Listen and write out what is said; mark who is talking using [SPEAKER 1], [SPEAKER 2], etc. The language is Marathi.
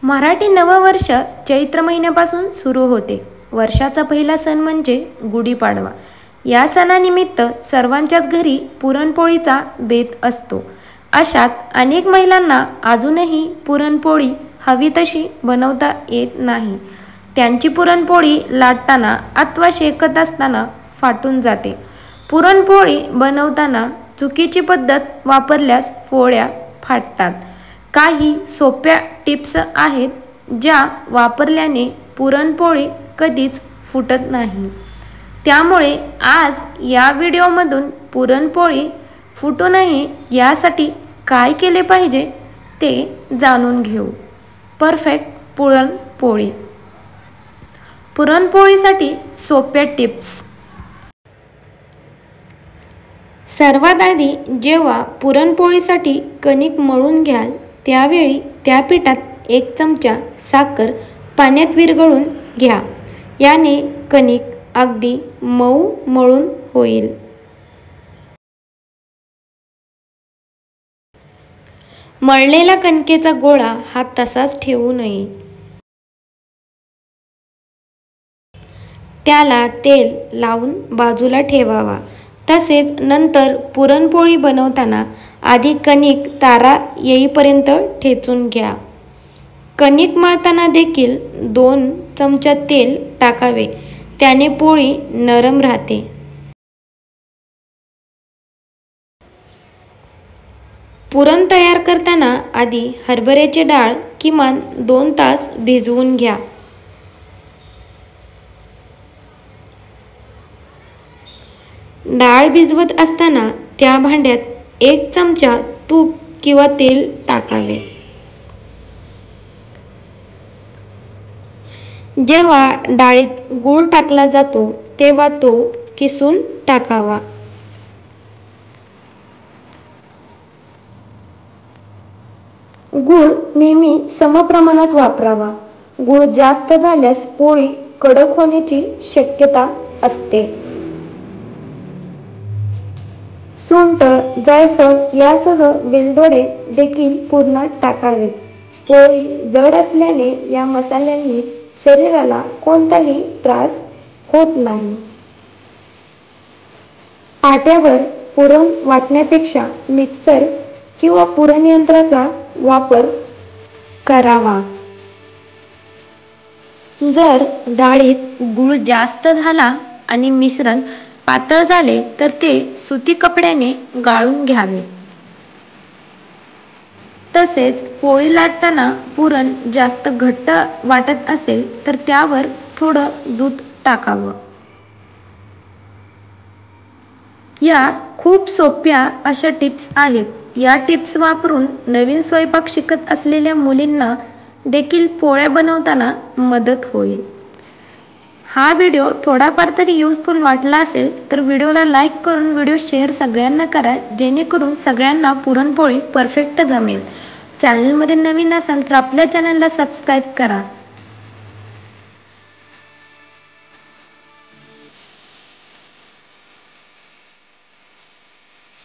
[SPEAKER 1] मराठी नववर्ष चैत्र महिन्यापासून सुरू होते। वर्षाचा पहिला सण म्हणजे गुढीपाडवा। या सणानिमित्त सर्वांच्याच घरी पुरणपोळीचा बेत असतो। अशात अनेक महिलांना अजूनही पुरणपोळी हवी तशी बनवता येत नाही। त्यांची पुरणपोळी लाटताना अथवा शेकत असताना फाटून जाते। पुरणपोळी बनवताना चुकीची पद्धत वापरल्यास पोळ्या फाटतात। काही सोप्या टिप्स आहेत ज्या वापरल्याने पुरणपोळी कधीच फुटत नाही। त्यामुळे आज या व्हिडिओमधून पुरणपोळी फुटू नये यासाठी काय केले पाहिजे ते जाणून घेऊ। परफेक्ट पुरणपोळी। पुरणपोळीसाठी सोप्या टिप्स। सर्वात आधी जेव्हा पुरणपोळीसाठी कणिक मळून घ्याल त्यावेळी त्या पिठात 1 चमचा साखर पाण्यात विरघळून घ्या। याने कणिक अगदी मऊ मळून होईल। मळलेला कणकेचा गोळा हा तसाच ठेवू नये। त्याला तेल लावून बाजूला ठेवावा। तसेच नंतर पुरणपोळी बनवताना आधी कणिक तारा येईपर्यंत ठेचून घ्या। कणिक मळताना देखील 2 चमचा तेल टाकावे, त्याने पोळी नरम राहते। पुरण तयार करताना आधी हरभऱ्याची डाळ किमान 2 तास भिजवून घ्या। डाळ भिजवत असताना त्या भांड्यात 1 चमचा तूप किंवा तेल टाकावे। जेव्हा डाळीत गूळ टाकला जातो तेव्हा तो किसून टाकावा। गूळ नेहमी समप्रमाणात वापरावा। गूळ जास्त झाल्यास पोळी कडक होण्याची शक्यता असते। सुंठ, जायफळ यासह वेलदोडे देखील पुरणात टाकावेत। पोळी जड असल्याने या मसाल्यांनी शरीराला कोणताही त्रास होत नाही। पाट्यावर पुरण वाटण्यापेक्षा मिक्सर किंवा पुरण यंत्राचा वापर करावा। जर डाळीत गूळ जास्त झाला आणि मिश्रण पातळ झाले तर ते सुती कपड्याने गाळून घ्यावे। तसेच पोळी लाटताना पुरण जास्त घट्ट वाटत असेल तर त्यावर थोडं दूध टाकावं। या खूप सोप्या अशा टिप्स आहेत। या टिप्स वापरून नवीन स्वयंपाक शिकत असलेल्या मुलींना देखील पोळ्या बनवताना मदत होईल। हा व्हिडिओ थोडाफार तरी युजफुल वाटला असेल तर व्हिडिओला लाईक करून व्हिडिओ शेअर सगळ्यांना करा, जेणेकरून सगळ्यांना पुरणपोळी परफेक्ट जमेल। चॅनलमध्ये नवीन असाल तर आपल्या चॅनलला सबस्क्राईब करा।